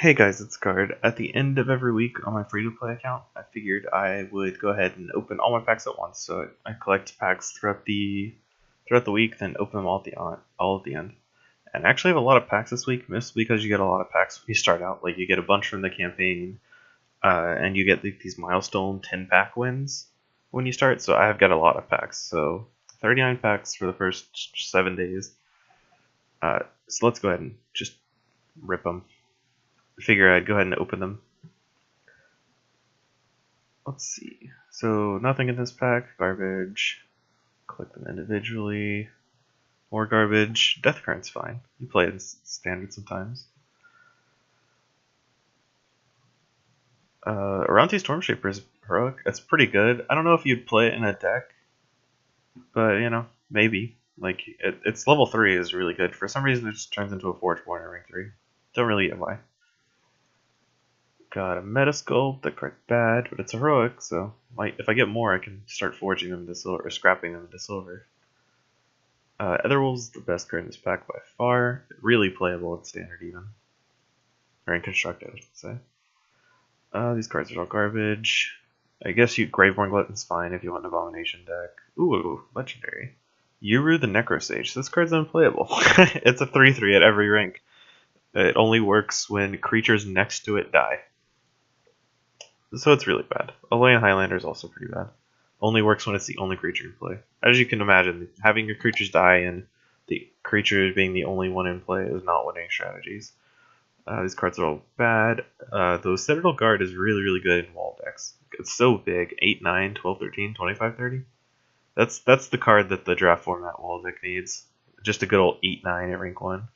Hey guys, it's Card. At the end of every week on my free-to-play account, I figured I would go ahead and open all my packs at once. So I collect packs throughout the week, then open them all at the end. And I actually have a lot of packs this week, mostly because you get a lot of packs when you start out. Like you get a bunch from the campaign, and you get these milestone 10-pack wins when you start. So I've got a lot of packs. So 39 packs for the first 7 days. So let's go ahead and just rip them. Figure I'd go ahead and open them. Let's see. So nothing in this pack. Garbage. Collect them individually. More garbage. Death Current's fine. You play it in standard sometimes. Around Storm Shaper is heroic. It's pretty good. I don't know if you'd play it in a deck, but maybe. Like it's level 3 is really good. For some reason, it just turns into a Forge Born in Ring 3. Don't really get why. Got a Meta Sculpt. That card's bad, but it's heroic, so if I get more, I can start forging them into silver, or scrapping them into silver. Etherwolf's the best card in this pack by far. Really playable in standard even. Or in constructed, I should say. These cards are all garbage. I guess Graveborn Glutton's fine if you want an Abomination deck. Ooh, legendary. Yuru the Necrosage. This card's unplayable. It's a 3/3 at every rank. It only works when creatures next to it die. So it's really bad. Alolan Highlander is also pretty bad. Only works when it's the only creature in play. As you can imagine, having your creatures die and the creature being the only one in play is not winning strategies. These cards are all bad. The Citadel Guard is really, really good in wall decks. It's so big. 8, 9, 12, 13, 25, 30. That's the card that the draft format wall deck needs. Just a good old 8, 9 at rank 1.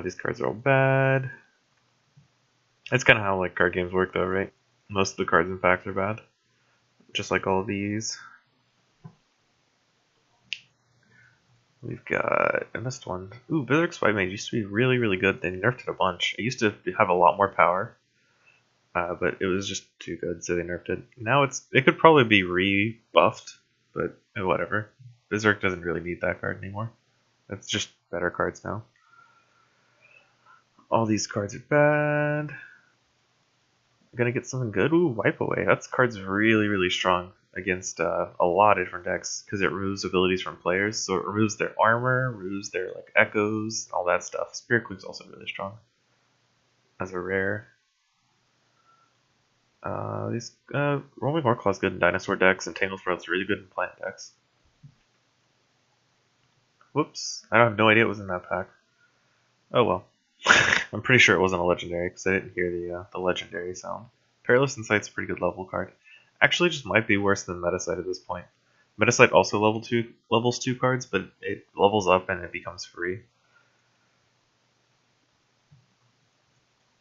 These cards are all bad. That's kind of how card games work though, right? Most of the cards in packs are bad. Just like all of these. We've got, I missed one. Ooh, Berserk Spy Mage used to be really, really good. They nerfed it a bunch. It used to have a lot more power, but it was just too good, so they nerfed it. Now it could probably be rebuffed, but whatever. Berserk doesn't really need that card anymore. It's just better cards now. All these cards are bad. Gonna get something good. Ooh, Wipe Away. That card's really, really strong against a lot of different decks because it removes abilities from players. So it removes their armor, removes their echoes, all that stuff. Spirit Queen's also really strong as a rare. These Roaming Horclaw's good in dinosaur decks, and Tangle Sprout's really good in plant decks. Whoops, I have no idea it was in that pack. Oh well. I'm pretty sure it wasn't a legendary because I didn't hear the legendary sound. Perilous Insight's a pretty good level card. Actually, just might be worse than Metasight at this point. Metasight also levels 2 cards, but it levels up and it becomes free.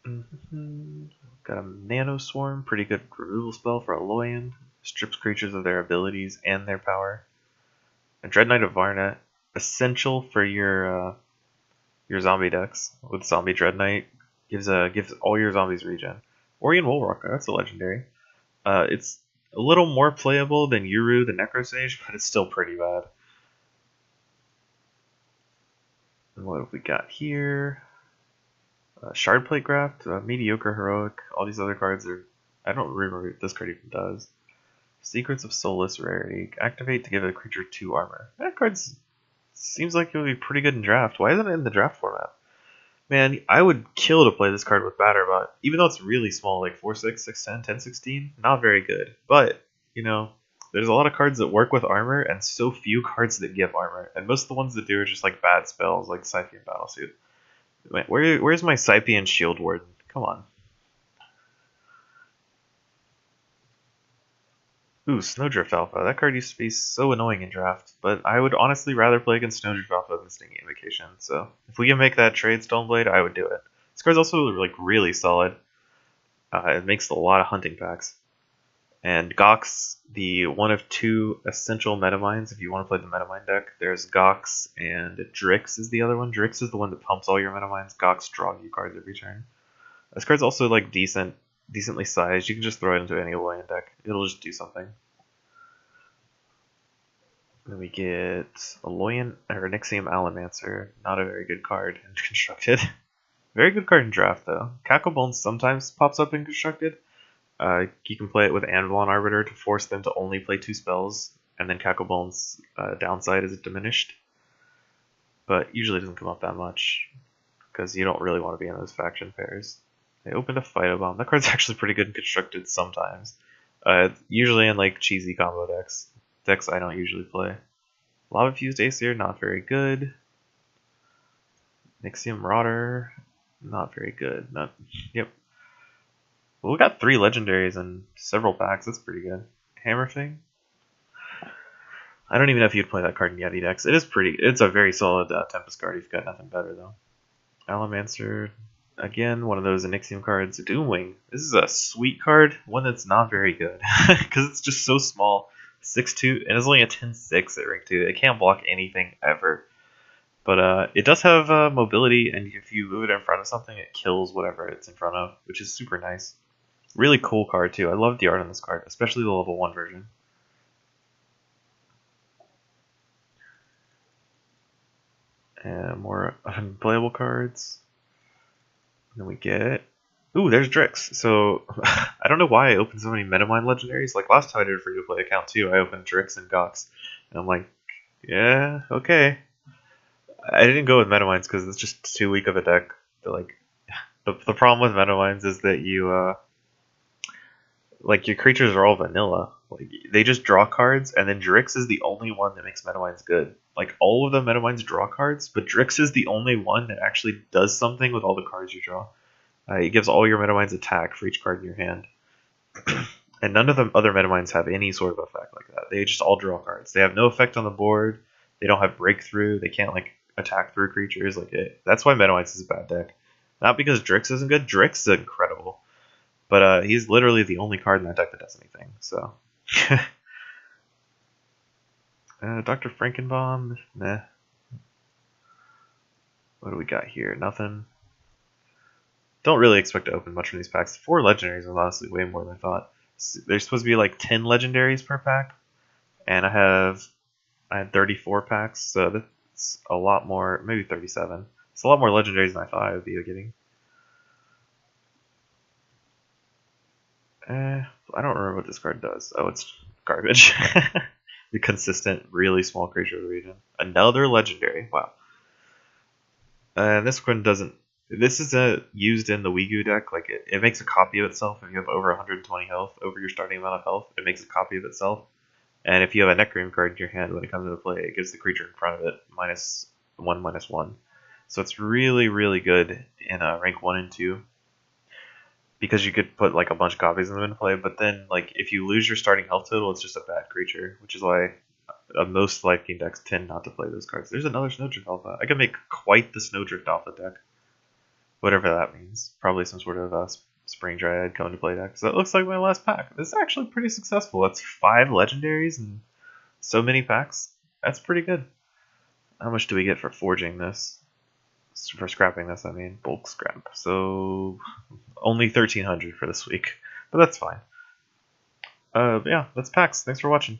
Got a Nano Swarm, pretty good removal spell for Alolan. Strips creatures of their abilities and their power. A Dread Knight of Varna, essential for your zombie decks. With Zombie Dread Knight, gives all your zombies regen. Orion Woolrocker, that's a legendary. It's a little more playable than Yuru the Necrosage, but it's still pretty bad. And what have we got here? Shardplate Graft, mediocre heroic. All these other cards are... I don't remember what this card even does. Secrets of Soulless rarity. Activate to give a creature 2 armor. That card seems like it would be pretty good in draft. Why isn't it in the draft format? Man, I would kill to play this card with Batterbot, even though it's really small, like 4/6, 6/10, 10/16. Not very good, but there's a lot of cards that work with armor, and so few cards that give armor. And most of the ones that do are just bad spells, like Scythian Battlesuit. Wait, where's my Scythian Shield Warden? Come on. Ooh, Snowdrift Alpha. That card used to be so annoying in draft, but I would honestly rather play against Snowdrift Alpha than Stinging Invocation. So if we can make that trade Stoneblade, I would do it. This card's also really solid. It makes a lot of hunting packs. And Gox, the one of 2 essential metamines if you want to play the metamine deck. There's Gox and Drix is the other one. Drix is the one that pumps all your metamines. Gox draws you cards every turn. This card's also decently sized. You can just throw it into any Alolan deck. It'll just do something. Then we get Alolan or Nixium Allomancer. Not a very good card in constructed. Very good card in draft though. Cacklebones sometimes pops up in constructed. You can play it with Anvil on Arbiter to force them to only play 2 spells, and then Cacklebones' downside is diminished. But usually doesn't come up that much, because you don't really want to be in those faction pairs. They opened a Phytobomb. That card's actually pretty good in constructed sometimes. Usually in like cheesy combo decks. Decks I don't usually play. Lava Fused Aesir, not very good. Nixium Marauder, not very good. Yep. Well, we got 3 legendaries and several packs. That's pretty good. Hammerfang. I don't even know if you'd play that card in Yeti decks. It's a very solid Tempest card. You've got nothing better though. Alamancer, again, one of those Onyxium cards. Doomwing. This is a sweet card, one that's not very good because it's just so small. 6'2", and it's only a 10-6 at rank 2. It can't block anything ever. But it does have mobility, and if you move it in front of something, it kills whatever it's in front of, which is super nice. Really cool card too. I love the art on this card, especially the level 1 version. And more unplayable cards. And then we get... Ooh, there's Drix. So, I don't know why I opened so many Metamind legendaries. Like, last time I did a free-to-play account, too, I opened Drix and Gox. And I'm like, yeah, okay. I didn't go with Metaminds because it's just too weak of a deck. Like, the problem with Metaminds is that you, like, your creatures are all vanilla. Like, they just draw cards, and then Drix is the only one that makes Metaminds good. Like, all of the Metaminds draw cards, but Drix is the only one that actually does something with all the cards you draw. It gives all your Metaminds attack for each card in your hand. And none of the other Metaminds have any sort of effect like that. They just all draw cards. They have no effect on the board. They don't have breakthrough. They can't, like, attack through creatures. That's why Metaminds is a bad deck. Not because Drix isn't good. Drix is incredible. But he's literally the only card in that deck that does anything. So, Dr. Frankenbaum, nah. What do we got here? Nothing. Don't really expect to open much from these packs. 4 legendaries is honestly way more than I thought. There's supposed to be like 10 legendaries per pack, and I had 34 packs, so that's a lot more. Maybe 37. It's a lot more legendaries than I thought I would be getting. I don't remember what this card does. Oh, it's garbage. The consistent, really small creature of the region. Another legendary. Wow. This one doesn't. This is used in the Wigu deck. Like it makes a copy of itself if you have over 120 health, over your starting amount of health. It makes a copy of itself. And if you have a Necreum card in your hand when it comes into play, it gives the creature in front of it -1/-1. So it's really, really good in rank 1 and 2. Because you could put like a bunch of copies of them into play, but then like if you lose your starting health total, it's just a bad creature, which is why most Life Gain decks tend not to play those cards. There's another Snowdrift Alpha. I could make quite the Snowdrift Alpha deck. Whatever that means. Probably some sort of Spring Dryad coming to play deck. So that looks like my last pack. This is actually pretty successful. That's 5 legendaries and so many packs. That's pretty good. How much do we get for forging this? For scrapping this, I mean, bulk scrap. So only 1,300 for this week, but that's fine. Yeah, that's packs. Thanks for watching.